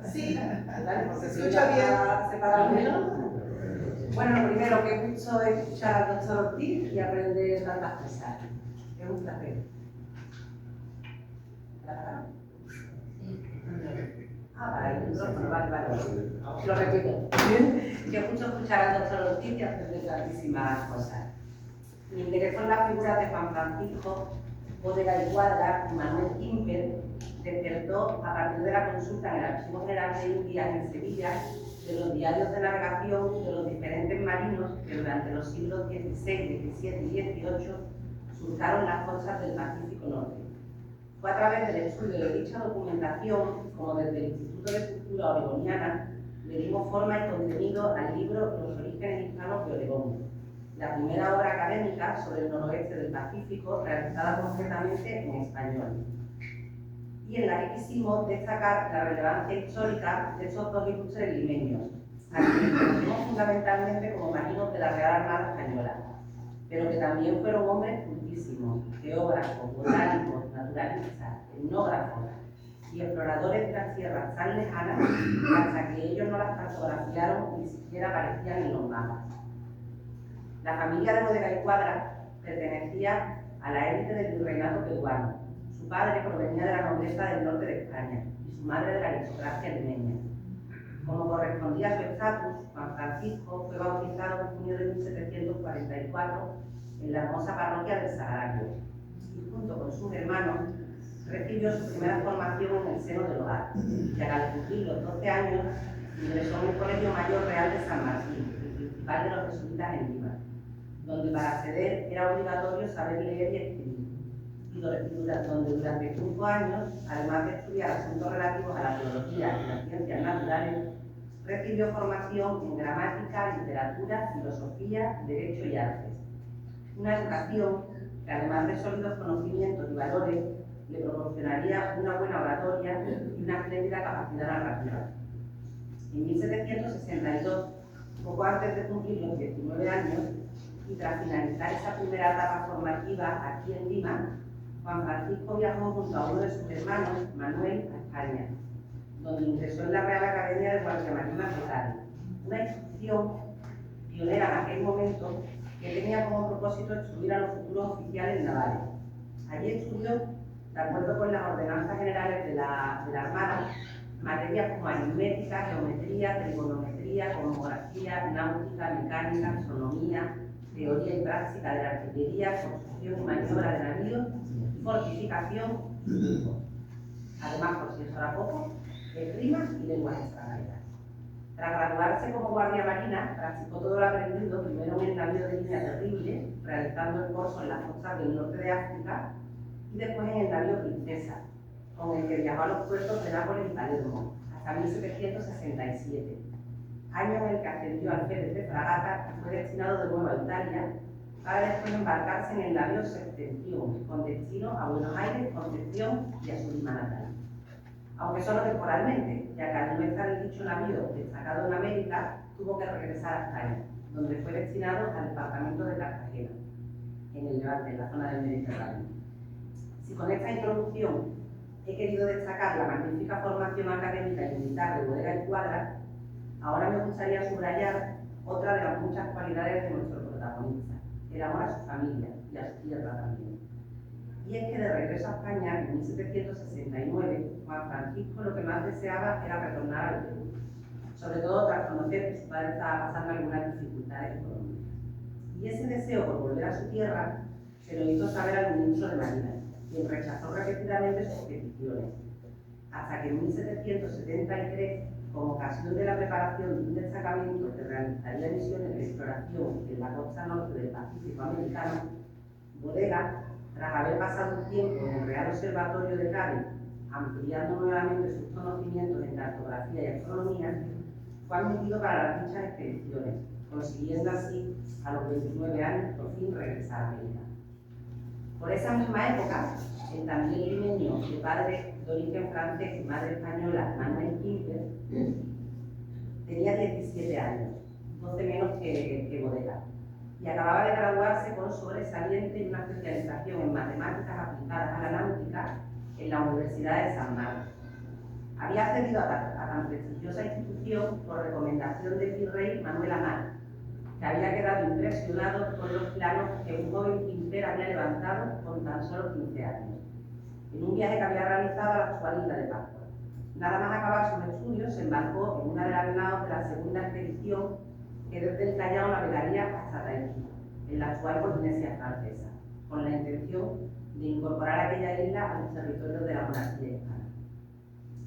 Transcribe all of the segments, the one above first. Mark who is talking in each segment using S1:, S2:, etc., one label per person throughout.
S1: Sí,
S2: ¿Vale?
S1: se escucha bien.
S2: Separado. Bueno, lo primero, que gusto escuchar al doctor Ortiz y aprender tantas cosas. Es un placer. Vale, el micrófono, vale. Lo repito. Que gusto escuchar al doctor Ortiz y aprender tantísimas cosas. Mi interés por la figura de Juan Francisco Bodega y Cuadra y Manuel Quimper despertó a partir de la consulta en el Archivo General de Indias en Sevilla de los diarios de navegación de los diferentes marinos que durante los siglos XVI, XVII y XVIII surcaron las costas del Pacífico Norte. Fue a través del estudio de dicha documentación, como desde el Instituto de Cultura Oregoniana, le dimos forma y contenido al libro Los orígenes hispanos de Oregón, la primera obra académica sobre el noroeste del Pacífico realizada completamente en español, y en la que quisimos destacar la relevancia histórica de estos dos ilustres limeños, a quienes conocemos fundamentalmente como marinos de la Real Armada Española, pero que también fueron hombres cultísimos, geógrafos, botánicos, naturalistas, etnógrafos y exploradores de las tierras tan lejanas hasta que ellos no las cartografiaron ni siquiera aparecían en los mapas. La familia de Bodega y Cuadra pertenecía a la élite del virreinato peruano. Su padre provenía de la nobleza del norte de España y su madre de la aristocracia limeña. Como correspondía a su estatus, Juan Francisco fue bautizado en junio de 1744 en la hermosa parroquia del Sagrario y junto con sus hermanos recibió su primera formación en el seno del hogar, y al cumplir los 12 años ingresó en el Colegio Mayor Real de San Martín, el principal de los jesuitas en Lima, donde para acceder era obligatorio saber leer y escribir, y donde durante 5 años, además de estudiar asuntos relativos a la biología y las ciencias naturales, recibió formación en gramática, literatura, filosofía, derecho y artes. Una educación que, además de sólidos conocimientos y valores, le proporcionaría una buena oratoria y una espléndida capacidad narrativa. En 1762, poco antes de cumplir los 19 años, y tras finalizar esa primera etapa formativa aquí en Lima, Juan Francisco viajó junto a uno de sus hermanos, Manuel, a España, donde ingresó en la Real Academia de Guardiamarinas de Cádiz, una institución pionera en aquel momento que tenía como propósito instruir a los futuros oficiales navales. Allí estudió, de acuerdo con las ordenanzas generales de la Armada, materias como aritmética, geometría, trigonometría, cosmografía, náutica, mecánica, astronomía, teoría y práctica de la artillería, construcción y maniobra de navíos, fortificación y dibujo. Además, por si eso era poco, esgrima y lenguas extranjeras. Tras graduarse como guardia marina, practicó todo lo aprendido primero en el navío de línea Terrible, realizando el curso en las costas del norte de África, y después en el navío Princesa, con el que viajó a los puertos de Nápoles y Palermo, hasta 1767, año en el que ascendió al alférez de fragata y fue destinado de nuevo a Italia, para después embarcarse en el navío Septentrión, con destino a Buenos Aires, Concepción y a su Lima natal. Aunque solo temporalmente, ya que al no estar el dicho navío destacado en América, tuvo que regresar a España, donde fue destinado al departamento de Cartagena, en el Levante, en la zona del Mediterráneo. Si con esta introducción he querido destacar la magnífica formación académica y militar de Bodega y Cuadra, ahora me gustaría subrayar otra de las muchas cualidades de nuestro protagonista, el amor a su familia y a su tierra también. Y es que de regreso a España, en 1769, Juan Francisco lo que más deseaba era retornar al Perú, sobre todo tras conocer que su padre estaba pasando algunas dificultades económicas. Y ese deseo por volver a su tierra se lo hizo saber al ministro de Marina, quien rechazó repetidamente sus peticiones, hasta que en 1773, con ocasión de la preparación de un destacamento que realizaría misiones de exploración en la costa norte del Pacífico americano, Bodega, tras haber pasado un tiempo en el Real Observatorio de Cádiz, ampliando nuevamente sus conocimientos en cartografía y astronomía, fue admitido para las dichas expediciones, consiguiendo así, a los 29 años, por fin regresar a América. Por esa misma época, el también limeño de padre de origen francés y madre española, Manuel Quimper, tenía 17 años, 12 menos que Bodega, y acababa de graduarse con sobresaliente y una especialización en matemáticas aplicadas a la náutica en la Universidad de San Marcos. Había había accedido a tan prestigiosa institución por recomendación del virrey Manuel Amat, que había quedado impresionado con los planos que un joven Quintero había levantado con tan solo 15 años, en un viaje que había realizado a la actual isla de Pascua. Nada más acabar sus estudios, se embarcó en una de las naos de la segunda expedición que desde el Callao navegaría hasta Tahití, en la actual Polinesia Francesa, con la intención de incorporar aquella isla a los territorios de la monarquía hispana.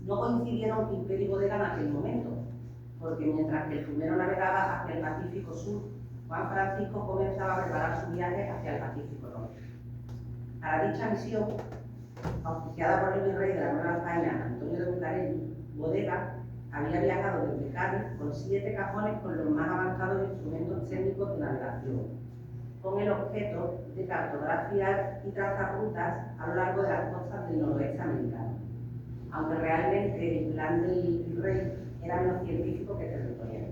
S2: No coincidieron Quintero y Bodega en aquel momento, porque mientras que el primero navegaba hacia el Pacífico Sur, Juan Francisco comenzaba a preparar su viaje hacia el Pacífico Norte. Para dicha misión, auspiciada por el virrey de la Nueva España, Antonio de Bucareli, Bodega había viajado desde Cádiz con 7 cajones con los más avanzados instrumentos técnicos de navegación, con el objeto de cartografiar y trazar rutas a lo largo de las costas del noroeste americano, aunque realmente el plan del virrey era menos científico que territorial,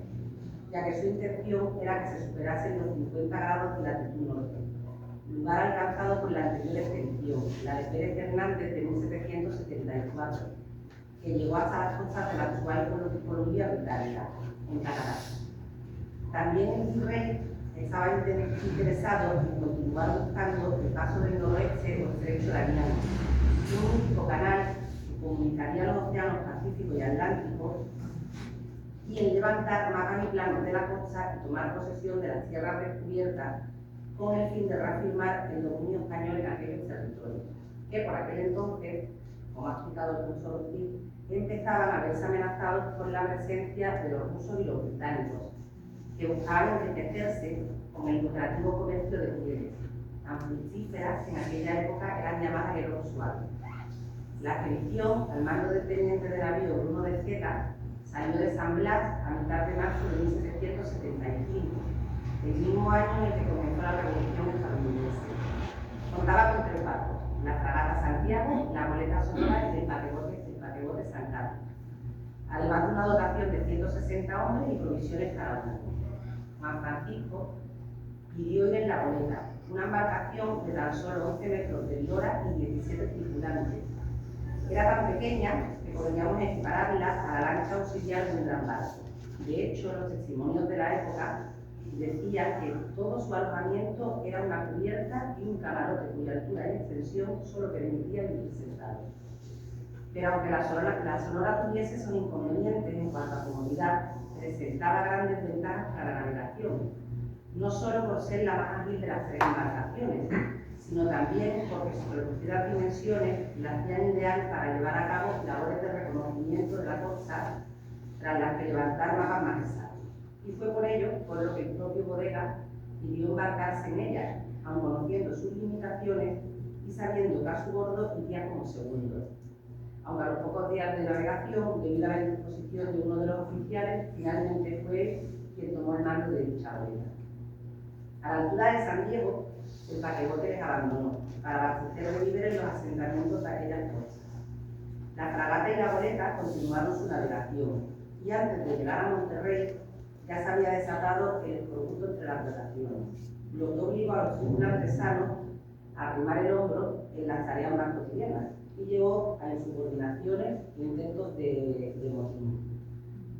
S2: ya que su intención era que se superasen los 50 grados de latitud norte, lugar alcanzado por la anterior expedición, la de Pérez Hernández de 1774, que llegó hasta las costas de la actual Columbia Británica, en Canadá. También el virrey estaba interesado en continuar buscando el paso del noroeste o estrecho de Ariana, un único canal que comunicaría los océanos Pacífico y Atlántico, y en levantar mapas y planos de la costa y tomar posesión de las tierras descubiertas con el fin de reafirmar el dominio español en aquellos territorios, que por aquel entonces, como ha explicado el profesor Ortiz, empezaban a verse amenazados por la presencia de los rusos y los británicos, que buscaban enriquecerse con el lucrativo comercio de pieles, tan fructíferas que en aquella época eran llamadas guerreros suaves. La expedición, al mando del teniente de navío Bruno de Zeta, salió de San Blas a mitad de marzo de 1775, el mismo año en el que comenzó la Revolución estadounidense. Contaba con 3 barcos: la fragata Santiago, la goleta Sonora y el paquebote San Carlos, además de una dotación de 160 hombres y provisiones cada uno. Juan Francisco pidió ir en la goleta, una embarcación de tan solo 11 metros de eslora y 17 tripulantes. Era tan pequeña que podríamos equipararla a la lancha auxiliar de un gran barco. De hecho, los testimonios de la época decían que todo su alojamiento era una cubierta y un camarote cuya altura y extensión solo permitía vivir sentado. Pero aunque la Sonora tuviese sus inconvenientes en cuanto a comodidad, presentaba grandes ventajas para la navegación, no solo por ser la más ágil de las 3 embarcaciones, sino también porque sus reducidas dimensiones la hacían ideal para llevar a cabo labores de reconocimiento de la costa, tras las que levantar mapas más exactos. Y fue por ello por lo que el propio Bodega pidió embarcarse en ella, aun conociendo sus limitaciones y sabiendo que a su bordo iría como segundo. Aunque a los pocos días de navegación, debido a la indisposición de uno de los oficiales, finalmente fue quien tomó el mando de dicha goleta. A la altura de San Diego, el paquebote les abandonó para abastecer de víveres los asentamientos de aquellas costas. La fragata y la goleta continuaron su navegación y antes de llegar a Monterrey ya se había desatado el escorbuto entre las dotaciones, lo que obligó a los tripulantes sanos a arrimar el hombro en las tareas más cotidianas y llevó a insubordinaciones e intentos de motín.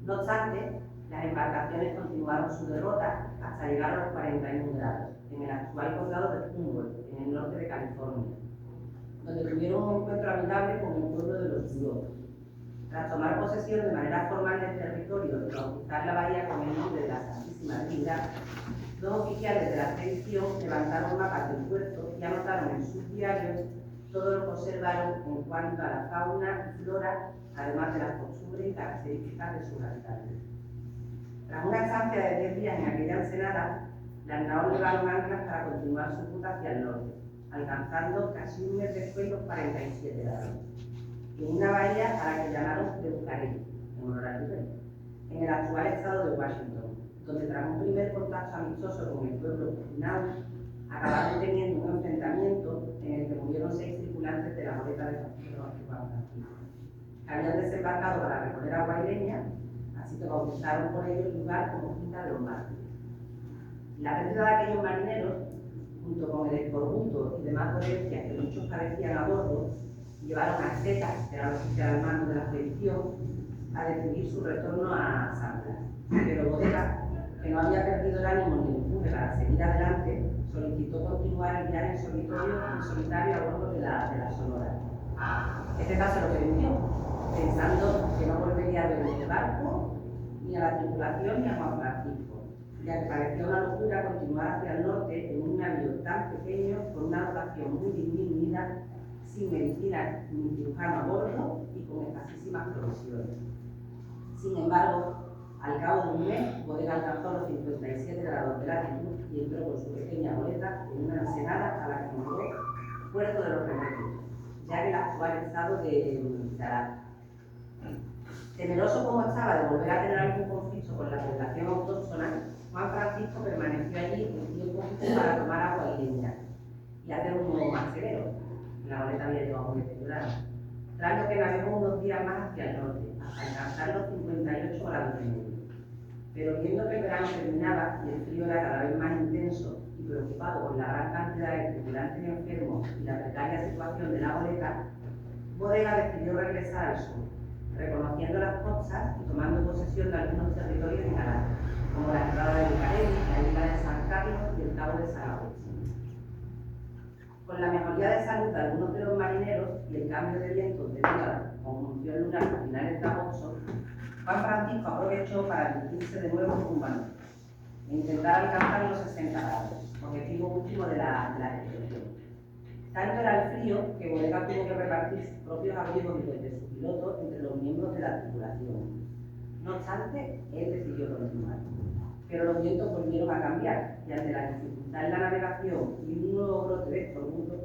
S2: No obstante, las embarcaciones continuaron su derrota hasta llegar a los 41 grados, en el actual condado de Humboldt, en el norte de California, donde tuvieron un encuentro amigable con el pueblo de los Duros. Tras tomar posesión de manera formal del territorio y bautizar la bahía con el nombre de la Santísima Trinidad, 2 oficiales de la expedición levantaron mapas del puerto y anotaron en sus diarios todo lo que observaron en cuanto a la fauna y flora, además de las costumbres y características de sus habitantes. Tras una estancia de 10 días en aquella ensenada, las naos levaron anclas para continuar su ruta hacia el norte, alcanzando casi un mes después los 47 grados, en una bahía a la que llamaron de Bucareli, en honor al virrey, en el actual estado de Washington, donde tras un primer contacto amistoso con el pueblo original, acabaron teniendo un enfrentamiento en el que murieron 6 tripulantes de la goleta de Juan Francisco. Habían desembarcado para recoger agua y leña, así que bautizaron por ello el lugar como Quinta de los Mártires. La pérdida de aquellos marineros, junto con el escorbuto y demás dolencias que muchos padecían a bordo, llevaron a Zeta, que era el oficial al mando de la expedición, a decidir su retorno a San Blas. Pero Bodega, que no había perdido el ánimo ni el empuje para seguir adelante, solicitó continuar el viaje en solitario a bordo de la Sonora. Este caso lo permitió, pensando que no volvería a ver el barco, ni a la tripulación, ni a Juan Francisco, ya que parecía una locura continuar hacia el norte en un navío tan pequeño, con una dotación muy disminuida, sin medicina ni cirujano a bordo y con escasísimas provisiones. Sin embargo, al cabo de un mes, Bodega alcanzó los 57 grados de latitud y entró con su pequeña goleta en una ensenada a la que nombró Puerto de los Remedios, ya en el actual estado de Aragua. Temeroso como estaba de volver a tener algún conflicto con la población autóctona, Juan Francisco permaneció allí un tiempo para tomar agua y leña y hacer un modo más severo. La goleta había llegado muy deteriorada, tras lo que navegó unos días más hacia el norte, hasta alcanzar los 58 grados de medio. Pero viendo que el verano terminaba y el frío era cada vez más intenso y preocupado por la gran cantidad de tripulantes enfermos y la precaria situación de la goleta, Bodega decidió regresar al sur, reconociendo las costas y tomando posesión de algunos territorios en Canarias, como la entrada de Bucareli, la isla de San Carlos y el cabo de San Agustín. Con la mejoría de salud de algunos de los marineros y el cambio de vientos debido a la conjunción lunar a finales de agosto, Juan Francisco aprovechó para dirigirse de nuevo rumbo al norte e intentar alcanzar los 60 grados, objetivo último de la expedición. Tanto era el frío que Bodega tuvo que repartir sus propios abrigos y los de su piloto entre los miembros de la tripulación. No obstante, él decidió continuar. Pero los vientos volvieron a cambiar y ante la dificultad en la navegación y un nuevo brote de estornudo,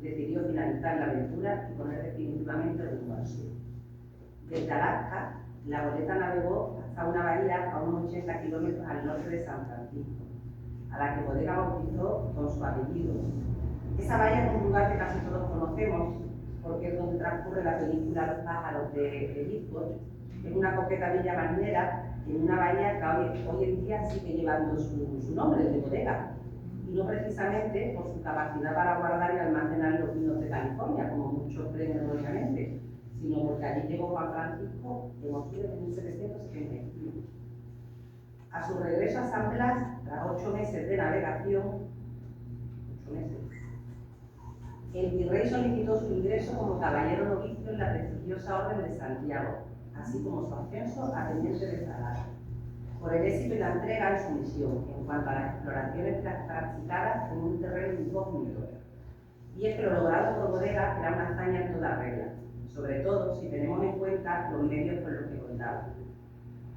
S2: decidió finalizar la aventura y poner definitivamente rumbo al sur. Desde Alaska, la goleta navegó hasta una bahía a unos 80 kilómetros al norte de San Francisco, a la que Bodega bautizó con su apellido. Esa bahía es un lugar que casi todos conocemos, porque es donde transcurre la película Los pájaros de Hitchcock. Es una coqueta villa marinera en una bahía que hoy en día sigue llevando su nombre, de Bodega, y no precisamente por su capacidad para guardar y almacenar los vinos de California, como muchos creen erróneamente, sino porque allí llegó Juan Francisco en octubre de 1775. A su regreso a San Blas, tras 8 meses de navegación, el virrey solicitó su ingreso como caballero novicio en la prestigiosa Orden de Santiago, así como su ascenso a teniente de fragata, por el éxito y la entrega en su misión en cuanto a las exploraciones practicadas en un terreno incógnito. Y es que lo logrado por Bodega era una hazaña en toda regla, sobre todo si tenemos en cuenta los medios con los que contaba.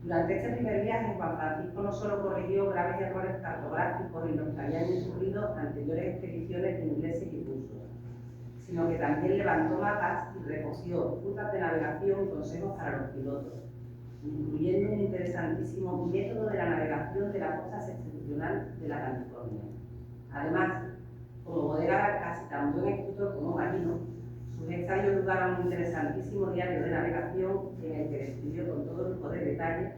S2: Durante este primer viaje, Juan Francisco no solo corrigió graves errores cartográficos en los que habían incurrido anteriores expediciones de ingleses y rusos, sino que también levantó mapas y recogió rutas de navegación y consejos para los pilotos, incluyendo un interesantísimo método de la navegación de la costa septentrional de la California. Además, como Bodega era casi tan buen escritor como marino, sus ensayos lugar a un interesantísimo diario de navegación en el que describió con todo lujo de detalle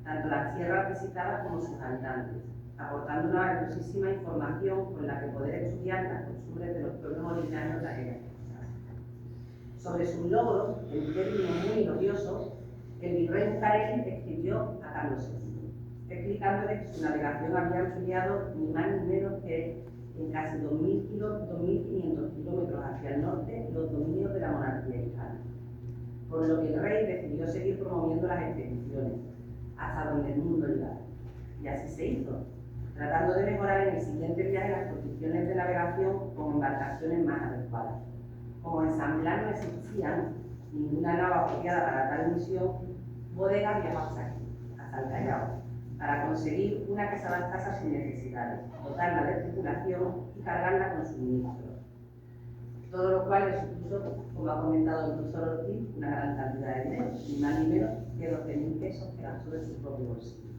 S2: tanto las tierras visitadas como sus habitantes, aportando una valiosísima información con la que poder estudiar las costumbres de los pueblos originarios de aquellas costas. Sobre sus logros, en términos muy gloriosos, el virrey Bucareli escribió a Carlos VI, explicándole que su navegación había ampliado ni más ni menos que en casi 2.500 kilómetros hacia el norte los dominios de la monarquía hispana, por lo que el rey decidió seguir promoviendo las expediciones hasta donde el mundo llegara. Y así se hizo, tratando de mejorar en el siguiente viaje las condiciones de navegación con embarcaciones más adecuadas. Como en San Blas no existían ninguna nave apropiada para tal misión, Bodega viajó hasta el Callao, para conseguir una que se adaptase a sus necesidades, dotarla de tripulación y cargarla con suministros. Todo lo cual le supuso, como ha comentado el profesor Ortiz, una gran cantidad de dinero, ni más ni menos que 12.000 pesos que gastó de su propio bolsillo.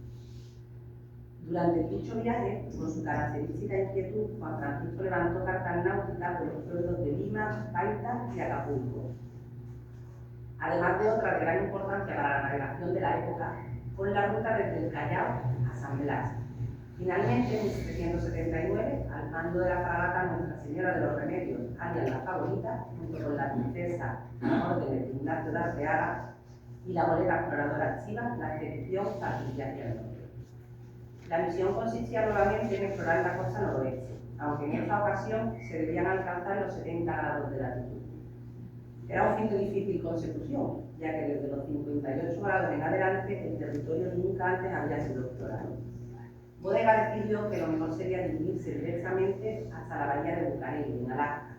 S2: Durante dicho viaje, con su característica inquietud, Juan Francisco levantó cartas náuticas de los pueblos de Lima, Paita y Acapulco, además de otra de gran importancia para la navegación de la época, con la ruta desde el Callao a San Blas. Finalmente, en 1779, al mando de la fragata Nuestra Señora de los Remedios, alias La Favorita, junto con la princesa Orden de Ignacio de Arteaga, y la goleta exploradora activa la expedición Patricia hacia el norte. La misión consistía nuevamente en explorar la costa noroeste, aunque en esta ocasión se debían alcanzar los 70 grados de latitud. Era un fin de difícil consecución, ya que desde los 58 grados en adelante el territorio nunca antes había sido explorado. Bodega decidió que lo mejor sería dirigirse directamente hasta la bahía de Bucareli, en Alaska,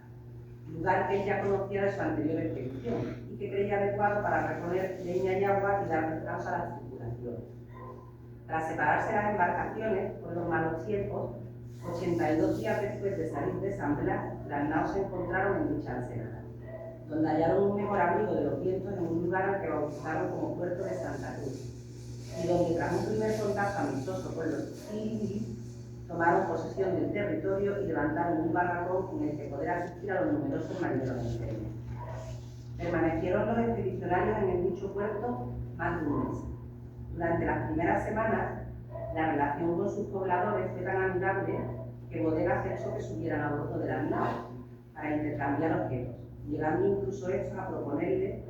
S2: lugar que ella conocía de su anterior expedición y que creía adecuado para reponer leña y agua y dar descanso a las tripulaciones. Tras separarse las embarcaciones por los malos tiempos, 82 días después de salir de San Blas, las naos se encontraron en dicha ensenada, donde hallaron un mejor abrigo de los vientos en un lugar al que bautizaron como Puerto de Santa Cruz, y donde tras un primer contacto amistoso con los civiles, tomaron posesión del territorio y levantaron un barracón en el que poder asistir a los numerosos marineros enfermos. Permanecieron los expedicionarios en el dicho puerto más de un mes. Durante las primeras semanas, la relación con sus pobladores fue tan amigable que Bodega aceptó que subieran a bordo de las naves para intercambiar objetos, llegando incluso estos a proponerle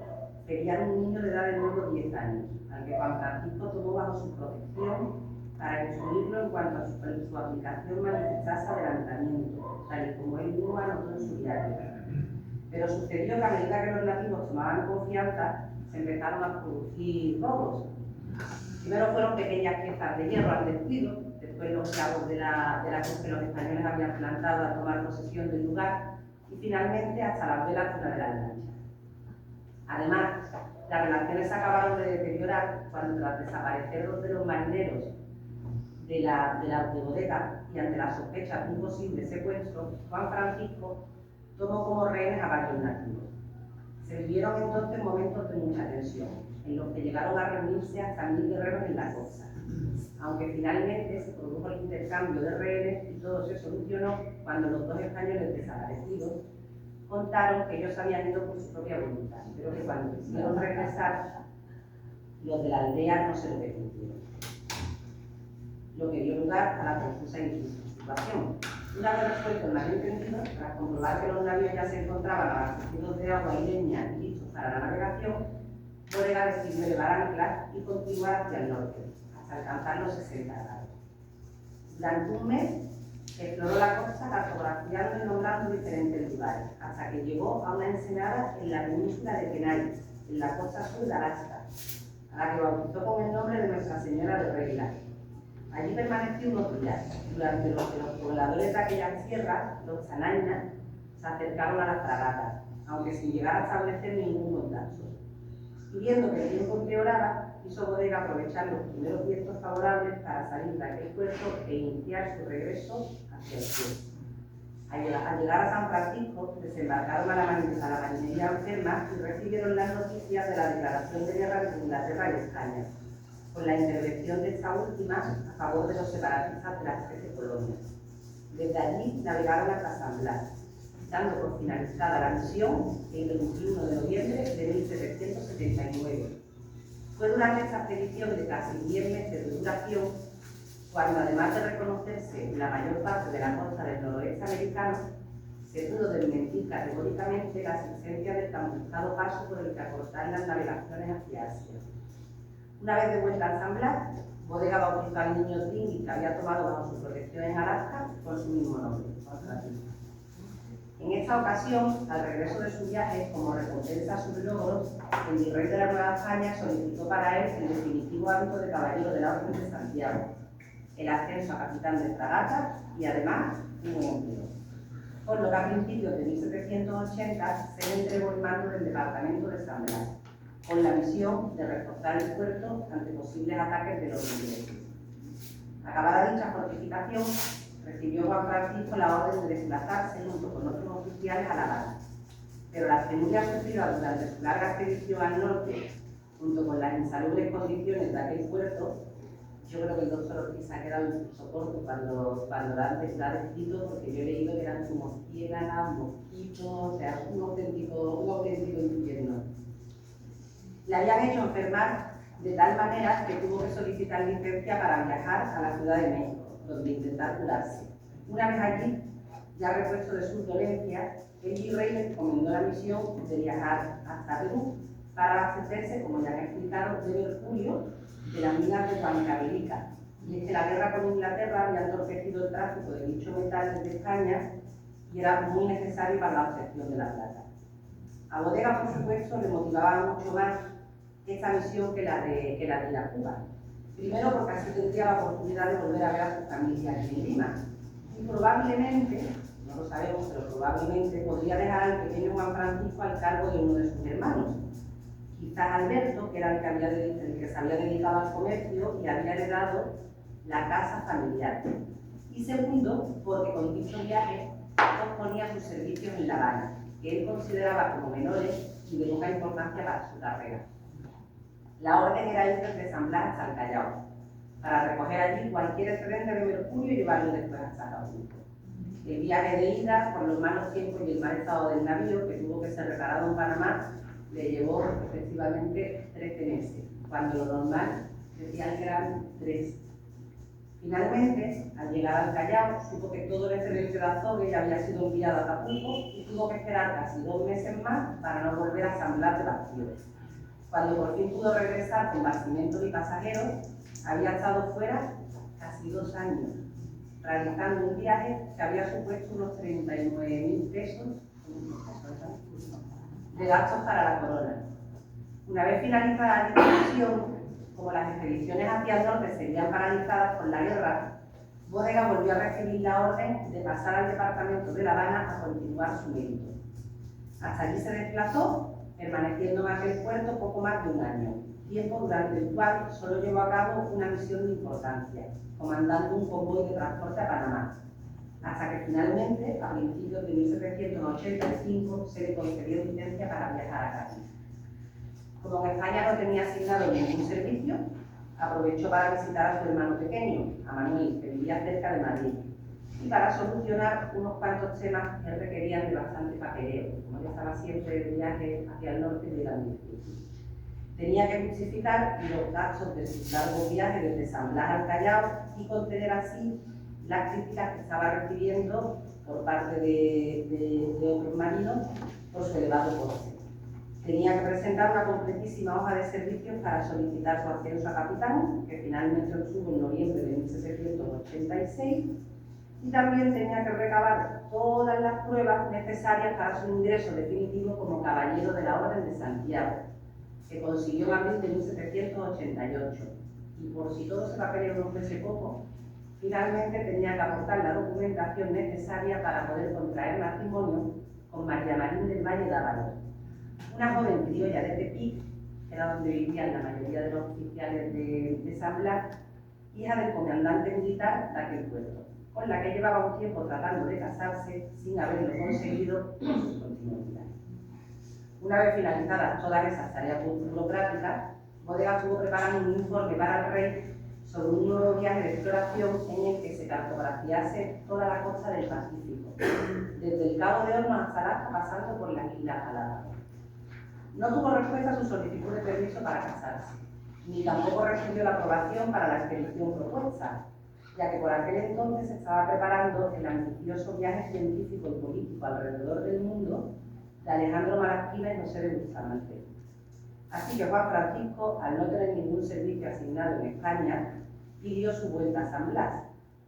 S2: criar un niño de edad de nuevo 10 años, al que Juan Francisco tomó bajo su protección para instruirlo en cuanto a su aplicación manifestase adelantamiento, tal y como él mismo anotó en su diario. Pero sucedió que a medida que los nativos tomaban confianza, se empezaron a producir robos. Primero fueron pequeñas piezas de hierro al descuido, después los clavos de la cruz que los españoles habían plantado al tomar posesión del lugar, y finalmente hasta las velas de una de las lanchas. Además, las relaciones se acabaron de deteriorar cuando, tras desaparecer dos de los marineros de Bodega y ante la sospecha de un posible secuestro, Juan Francisco tomó como rehenes a varios nativos. Se vivieron entonces momentos de mucha tensión, en los que llegaron a reunirse hasta 1000 guerreros en la costa, aunque finalmente se produjo el intercambio de rehenes y todo se solucionó cuando los dos españoles desaparecidos contaron que ellos habían ido por su propia voluntad, pero que cuando quisieron regresar, los de la aldea no se lo permitieron, lo que dio lugar a la confusa y difícil situación. Una vez resuelto el malentendido, tras comprobar que los navíos ya se encontraban abastecidos de agua y leña y listos para la navegación, Bodega decidió elevar anclas y continuar hacia el norte, hasta alcanzar los 60 grados. Durante un mes, exploró la costa cartografiando y nombrando diferentes lugares, hasta que llegó a una ensenada en la península de Kenai, en la costa sur de Alaska, a la que bautizó con el nombre de Nuestra Señora de Regla. Allí permaneció unos días, durante los que los pobladores de aquellas tierras, los chanainas, se acercaron a las fragatas, aunque sin llegar a establecer ningún contacto. Y viendo que el tiempo empeoraba, quiso Bodega aprovechar los primeros vientos favorables para salir de aquel puerto e iniciar su regreso hacia el sur. Al llegar a San Francisco, desembarcaron a la marinería enferma y recibieron las noticias de la declaración de guerra de Inglaterra y España, con la intervención de esta última a favor de los separatistas de las 13 colonias. Desde allí navegaron hasta San Blas, dando por finalizada la misión el 21 de noviembre de 1779. Fue durante esta expedición de casi 10 meses de duración cuando, además de reconocerse la mayor parte de la costa del noroeste americano, se pudo desmentir categóricamente la existencia del tan buscado paso por el que acortar las navegaciones hacia Asia. Una vez de vuelta a San Blas, Bodega bautizó al niño Trinity, que había tomado bajo su protección en Alaska, con su mismo nombre, Juan Francisco. En esta ocasión, al regreso de su viaje, como recompensa a sus logros, el virrey de la Nueva España solicitó para él el definitivo hábito de caballero de la Orden de Santiago, el ascenso a capitán de fragata y, además, un empleo. Por lo que a principios de 1780 se le entregó el mando del departamento de San Blas, con la misión de reforzar el puerto ante posibles ataques de los ingleses. Acabada dicha fortificación, recibió Juan Francisco la orden de desplazarse junto con otros oficiales a La Habana, pero las penurias sufridas durante su larga expedición al norte, junto con las insalubres condiciones de aquel puerto, yo creo que el doctor Ortiz ha quedado incluso corto cuando la ha descrito, porque yo he leído que eran como ciénagas, mosquitos, o sea, un auténtico infierno. Le habían hecho enfermar de tal manera que tuvo que solicitar licencia para viajar a la Ciudad de México, donde intentar curarse. Una vez allí, ya repuesto de sus dolencias, el virrey le encomendó la misión de viajar hasta Perú para abastecerse, como ya han explicado, de mercurio de las minas de Huancavelica. Y es que la guerra con Inglaterra había entorpecido el tráfico de dicho metal desde España y era muy necesario para la obtención de la plata. A Bodega, por supuesto, le motivaba mucho más esta misión que la de ir a Cuba. Primero, porque así tendría la oportunidad de volver a ver a su familia aquí en Lima. Y probablemente, no lo sabemos, pero probablemente podría dejar al pequeño Juan Francisco al cargo de uno de sus hermanos. Quizás Alberto, que era el que se había dedicado al comercio y había heredado la casa familiar. Y segundo, porque con dicho viaje posponía sus servicios en La Habana, que él consideraba como menores y de poca importancia para su carrera. La orden era ir desde San Blas hasta el Callao, para recoger allí cualquier excedente de mercurio y llevarlo después hasta Acapulco. El viaje de ida, por los malos tiempos y el mal estado del navío, que tuvo que ser reparado en Panamá, le llevó efectivamente 13 meses, cuando lo normal decían que eran 3. Finalmente, al llegar al Callao, supo que todo el excedente de azogue ya había sido enviado a Acapulco y tuvo que esperar casi 2 meses más para no volver a San Blas de vacío. Cuando por fin pudo regresar con bastimentos y pasajeros, había estado fuera casi 2 años, realizando un viaje que había supuesto unos 39.000 pesos de gastos para la corona. Una vez finalizada la expedición, como las expediciones hacia el norte serían paralizadas por la guerra, Bodega volvió a recibir la orden de pasar al departamento de La Habana a continuar su mérito. Hasta allí se desplazó, permaneciendo en aquel puerto poco más de 1 año, tiempo durante el cual solo llevó a cabo una misión de importancia, comandando un convoy de transporte a Panamá, hasta que finalmente, a principios de 1785, se le concedió licencia para viajar a Cádiz. Como en España no tenía asignado ningún servicio, aprovechó para visitar a su hermano pequeño, a Manuel, que vivía cerca de Madrid, y para solucionar unos cuantos temas que requerían de bastante papeleo, como ya estaba siempre el viaje hacia el norte y era muy difícil. Tenía que justificar los gastos de su largo viaje desde San Blas al Callao y contener así las críticas que estaba recibiendo por parte de otros marinos por su elevado coste. Tenía que presentar una completísima hoja de servicios para solicitar su ascenso a capitán, que finalmente obtuvo en noviembre de 1786, y también tenía que recabar todas las pruebas necesarias para su ingreso definitivo como caballero de la Orden de Santiago, que consiguió en abril de 1788. Y por si todo ese papeleo no fuese poco, finalmente tenía que aportar la documentación necesaria para poder contraer matrimonio con María Marín del Valle de Ábalos, una joven criolla de Tepic, que era donde vivían la mayoría de los oficiales de San Blas, hija del comandante militar de aquel puerto, con la que llevaba un tiempo tratando de casarse sin haberlo conseguido por sus continuidades. Una vez finalizadas todas esas tareas burocráticas, Bodega estuvo preparando un informe para el rey sobre un nuevo viaje de exploración en el que se cartografiase toda la costa del Pacífico, desde el Cabo de Hornos hasta Alaska, pasando por las Islas Galápagos. No tuvo respuesta a su solicitud de permiso para casarse, ni tampoco recibió la aprobación para la expedición propuesta, ya que por aquel entonces se estaba preparando el ambicioso viaje científico y político alrededor del mundo de Alejandro Malaspina y José de Bustamante. Así que Juan Francisco, al no tener ningún servicio asignado en España, pidió su vuelta a San Blas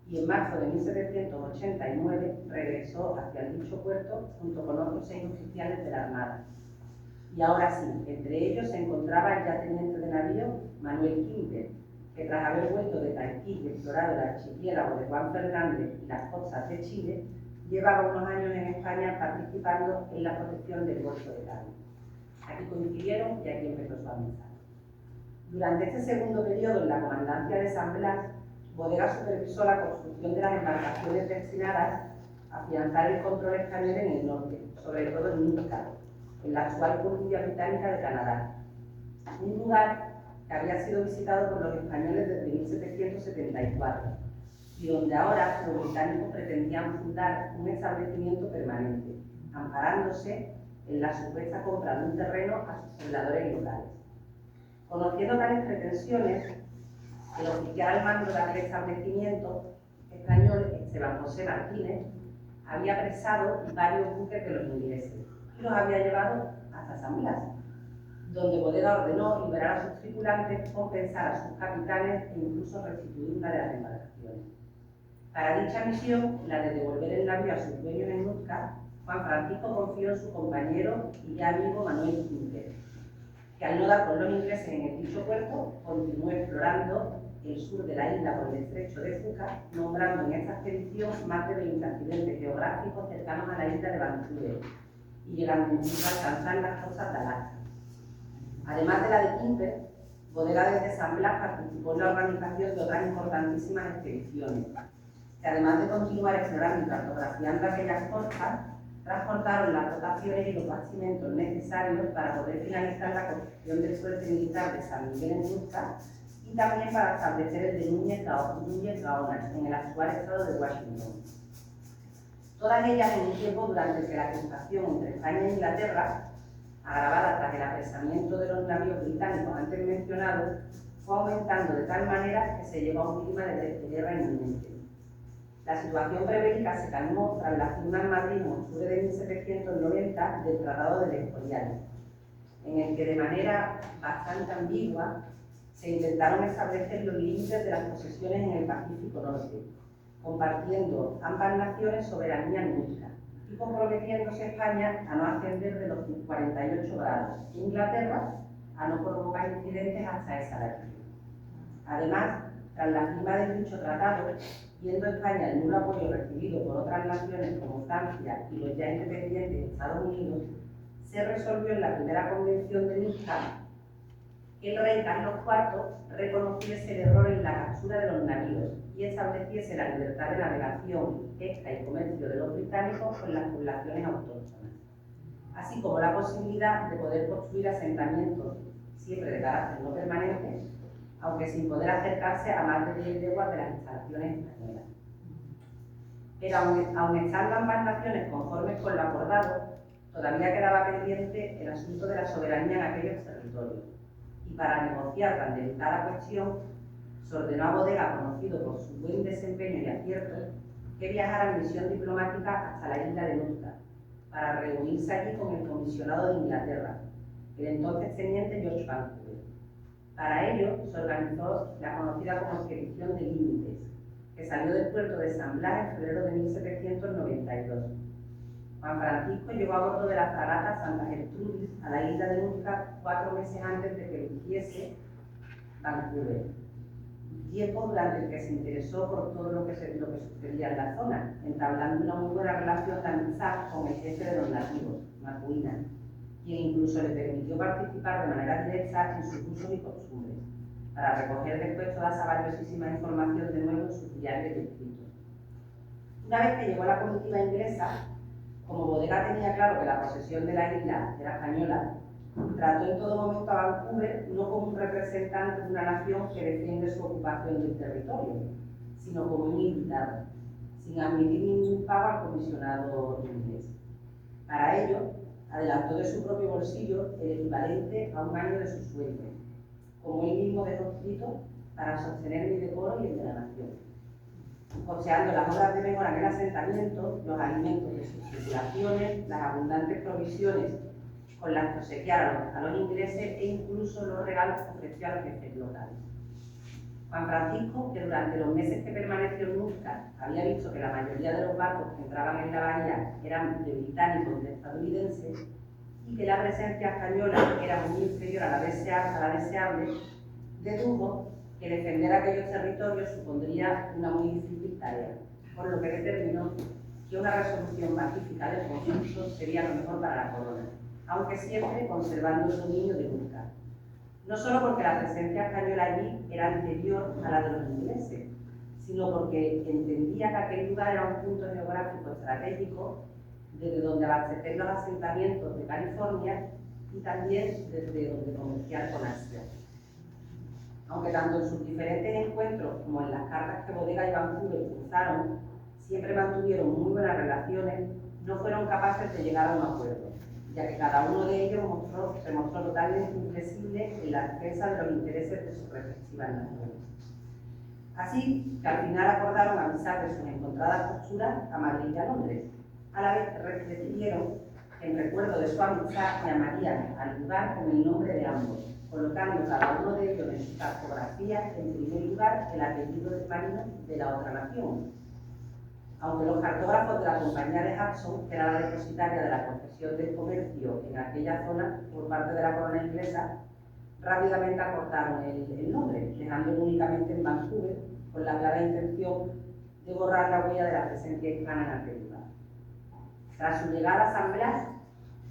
S2: y en marzo de 1789 regresó hacia el dicho puerto junto con otros 6 oficiales de la Armada. Y ahora sí, entre ellos se encontraba el ya teniente de navío Manuel Quinter, que tras haber vuelto de Tahití y explorado el archipiélago de Juan Fernández y las costas de Chile, llevaba unos años en España participando en la protección del Golfo de Cádiz. Aquí coincidieron y aquí empezó su amistad. Durante este segundo periodo en la comandancia de San Blas, Bodega supervisó la construcción de las embarcaciones destinadas a afianzar el control español en el norte, sobre todo en Nootka, en la actual Columbia Británica de Canadá, un lugar que había sido visitado por los españoles desde 1774 y donde ahora los británicos pretendían fundar un establecimiento permanente, amparándose en la supuesta compra de un terreno a sus pobladores locales. Conociendo tales pretensiones, el oficial al mando de aquel establecimiento español, Esteban José Martínez, había apresado varios buques de los ingleses y los había llevado hasta San Blas, donde Bodega ordenó liberar a sus tripulantes, compensar a sus capitanes e incluso restituir una de las embarcaciones. Para dicha misión, la de devolver el navío a sus dueños en Nootka, Juan Francisco confió en su compañero y ya amigo Manuel Quintero, que al no dar con los ingleses en el dicho puerto, continuó explorando el sur de la isla por el estrecho de Fuca, nombrando en esta expedición más de 20 accidentes geográficos cercanos a la isla de Vancouver y llegando incluso a alcanzar las costas de Alaska. Además de la de Quimper, Bodega desde San Blas participó en la organización de otras importantísimas expediciones, que además de continuar explorando y cartografiando aquellas costas, transportaron las dotaciones y los bastimentos necesarios para poder finalizar la construcción del fuerte militar de San Miguel en Nootka y también para establecer el de Núñez Gaona, en el actual estado de Washington. Todas ellas en un tiempo durante que la crispación entre España e Inglaterra, agravada tras el apresamiento de los navíos británicos antes mencionados, fue aumentando de tal manera que se llegó a un clima de guerra inminente. La situación prebélica se calmó tras la firma en Madrid en octubre de 1790 del Tratado del Escorial, en el que de manera bastante ambigua se intentaron establecer los límites de las posesiones en el Pacífico Norte, compartiendo ambas naciones soberanía nunca y comprometiéndose España a no ascender de los 48 grados e Inglaterra a no provocar incidentes hasta esa latitud. Además, tras la firma del dicho tratado, viendo España el nulo apoyo recibido por otras naciones como Francia y los ya independientes Estados Unidos, se resolvió en la primera convención de Nootka que el rey Carlos IV reconociese el error en la captura de los navíos y estableciese la libertad de navegación, pesca y comercio de los británicos con las poblaciones autóctonas, así como la posibilidad de poder construir asentamientos, siempre de carácter no permanente, aunque sin poder acercarse a más de 10 leguas de las instalaciones españolas. Pero aun estando ambas naciones conformes con lo acordado, todavía quedaba pendiente el asunto de la soberanía en aquellos territorios. Y para negociar tan delicada cuestión, se ordenó a Bodega, conocido por su buen desempeño y acierto, que viajara en misión diplomática hasta la isla de Nootka, para reunirse allí con el comisionado de Inglaterra, el entonces teniente George Vancouver. Para ello, se organizó la conocida como Expedición de Límites, que salió del puerto de San Blas en febrero de 1792. Juan Francisco llegó a bordo de la fragata Santa Gertrudis a la isla de Nootka 4 meses antes de que luciese Vancouver, tiempo durante el que se interesó por todo lo que sucedía en la zona, entablando una muy buena relación de amistad con el jefe de los nativos, Macuina, quien incluso le permitió participar de manera directa en sus usos y costumbres, para recoger después toda esa valiosísima información de nuevo en sus diarios y escritos. Una vez que llegó la comitiva inglesa, como Bodega tenía claro que la posesión de la isla era española, trató en todo momento a Vancouver no como un representante de una nación que defiende su ocupación del territorio, sino como un invitado, sin admitir ningún pago al comisionado inglés. Para ello, adelantó de su propio bolsillo el equivalente a un año de su sueldo, como él mismo dejó escrito, para sostener mi decoro y el de la nación. Costeando las obras de mejora en el asentamiento, los alimentos de sus tripulaciones, las abundantes provisiones con las que obsequiar a los ingleses e incluso los regalos que ofreció a los jefes locales. Juan Francisco, que durante los meses que permaneció en Nootka había visto que la mayoría de los barcos que entraban en la bahía eran de británicos y de estadounidenses y que la presencia española era muy inferior a la deseable, dedujo que defender aquellos territorios supondría una muy difícil tarea, por lo que determinó que una resolución pacífica del conflicto sería lo mejor para la corona, aunque siempre conservando el dominio de Nootka. No solo porque la presencia española allí era anterior a la de los ingleses, sino porque entendía que aquel lugar era un punto geográfico estratégico desde donde abastecer los asentamientos de California y también desde donde comerciar con Asia. Aunque tanto en sus diferentes encuentros como en las cartas que Bodega y Vancouver cruzaron, siempre mantuvieron muy buenas relaciones, no fueron capaces de llegar a un acuerdo, ya que cada uno de ellos se mostró totalmente inflexible en la defensa de los intereses de sus respectivas naciones. Así que al final acordaron avisar de sus encontradas posturas a Madrid y a Londres, a la vez que decidieron En recuerdo de su amistad, llamarían al lugar con el nombre de ambos, colocando cada uno de ellos en su cartografía, en primer lugar, el apellido del marino de la otra nación. Aunque los cartógrafos de la compañía de Hudson, que era la depositaria de la concesión del comercio en aquella zona por parte de la corona inglesa, rápidamente acortaron el nombre, dejándolo únicamente en Vancouver, con la clara intención de borrar la huella de la presencia hispana en aquel lugar. Tras su llegada a San Blas,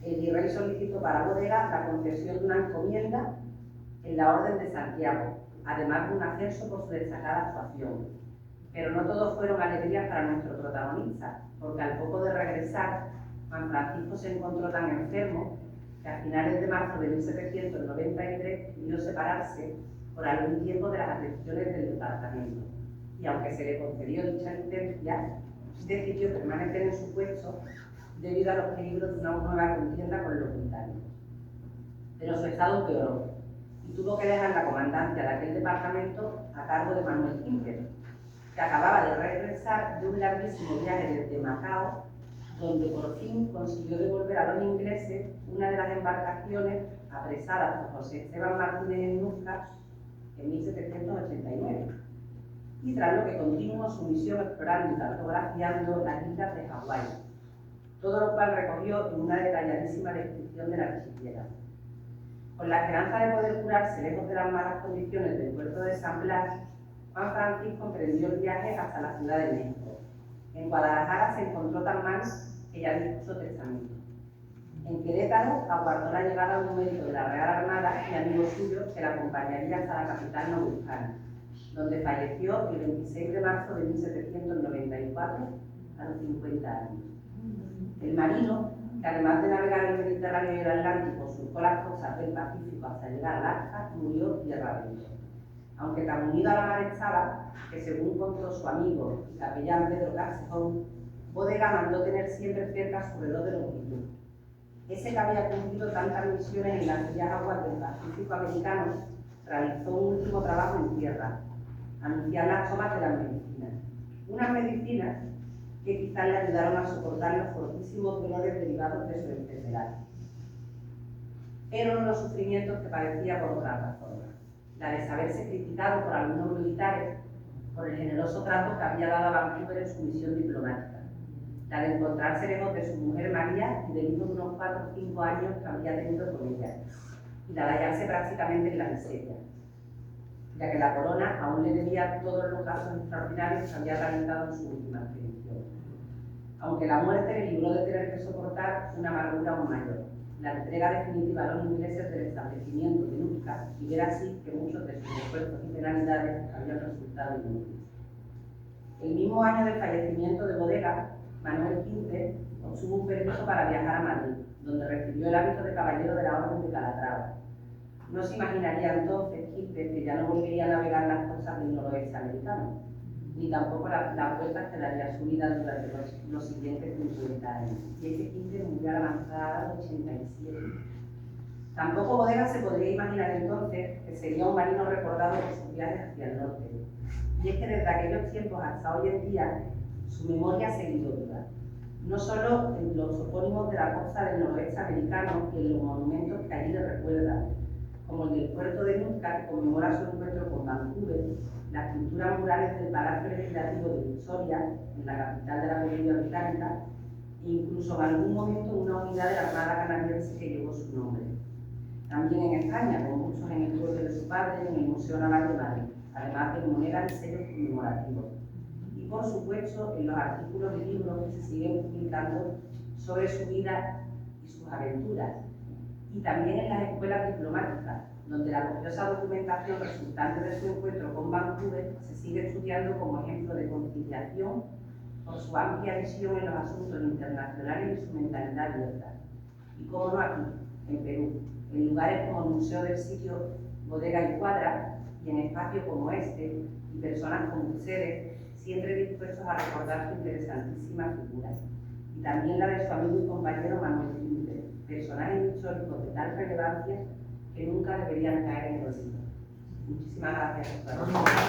S2: el virrey solicitó para Bodega la concesión de una encomienda en la Orden de Santiago, además de un ascenso por su destacada actuación. Pero no todos fueron alegrías para nuestro protagonista, porque al poco de regresar, Juan Francisco se encontró tan enfermo que a finales de marzo de 1793 pidió separarse por algún tiempo de las atenciones del departamento. Y aunque se le concedió dicha licencia, decidió permanecer en su puesto debido a los peligros de una nueva contienda con los británicos. Pero su estado empeoró y tuvo que dejar la comandancia de aquel departamento a cargo de Manuel Quinter, que acababa de regresar de un larguísimo viaje desde Macao, donde por fin consiguió devolver a los ingleses una de las embarcaciones apresadas por José Esteban Martínez en Nunca en 1789, y tras lo que continuó su misión explorando y cartografiando las islas de Hawái, todo lo cual recogió en una detalladísima descripción del archipiélago. Con la esperanza de poder curarse lejos de las malas condiciones del puerto de San Blas, Juan Francisco emprendió el viaje hasta la Ciudad de México. En Guadalajara se encontró tan mal que ya dispuso testamento. En Querétaro aguardó la llegada de un médico de la Real Armada y amigo suyo que la acompañaría hasta la capital novohispana, donde falleció el 26 de marzo de 1794 a los 50 años. El marino, que además de navegar el Mediterráneo y el Atlántico, surcó las costas del Pacífico hasta llegar a Alaska, murió tierra adentro. Aunque tan unido a la mar estaba, que según contó su amigo y capellán Pedro Carsejón, Bodega mandó tener siempre cerca su reloj de longitud. Ese que había cumplido tantas misiones en las bellas aguas del Pacífico americano, realizó un último trabajo en tierra, anunciar las tomas de las medicinas. Unas medicinas que quizás le ayudaron a soportar los fortísimos dolores derivados de su enfermedad. Pero no los sufrimientos que padecía por otras razones. La de saberse criticado por algunos militares por el generoso trato que había dado a Vancouver en su misión diplomática. La de encontrarse lejos de su mujer María y del hijo de unos 4 o 5 años que había tenido con ella. Y la de hallarse prácticamente en la miseria, ya que la corona aún le debía todos los gastos extraordinarios que había realizado en su última expedición. Aunque la muerte le libró de tener que soportar una amargura aún mayor, la entrega definitiva a los ingleses del establecimiento de Nootka, y ver así que muchos de sus esfuerzos y penalidades habían resultado inútiles. El mismo año del fallecimiento de Bodega, Manuel Quinter obtuvo un permiso para viajar a Madrid, donde recibió el hábito de caballero de la Orden de Calatrava. No se imaginaría entonces Quinter que ya no volvería a navegar las costas del noroeste americano, ni tampoco las vueltas que daría a su vida durante los siguientes 50 años. Y ese Quinter murió a la avanzada edad de 87. Tampoco Bodega se podría imaginar entonces que sería un marino recordado por sus viajes hacia el norte. Y es que desde aquellos tiempos hasta hoy en día, su memoria ha seguido viva. No solo en los topónimos de la costa del noroeste americano y en los monumentos que allí le recuerdan, como el del puerto de Nootka, que conmemora su encuentro con Vancouver, las pinturas murales del Palacio Legislativo de Victoria, en la capital de la Columbia Británica, e incluso en algún momento una unidad de la Armada canadiense que llevó su nombre. También en España, con muchos en el pueblo de su padre, en el Museo Naval de Madrid, además de monedas y sellos conmemorativos. Y por supuesto, en los artículos y libros que se siguen publicando sobre su vida y sus aventuras. Y también en las escuelas diplomáticas, donde la copiosa documentación resultante de su encuentro con Vancouver se sigue estudiando como ejemplo de conciliación por su amplia visión en los asuntos internacionales y su mentalidad abierta. Y cómo no aquí, en Perú, en lugares como el Museo del Sitio Bodega y Cuadra, y en espacios como este, y personas como ustedes, siempre dispuestos a recordar su interesantísima figura. Y también la de su amigo y compañero Manuel Quinter, personajes históricos de tal relevancia que nunca deberían caer en el olvido. Muchísimas gracias por su atención.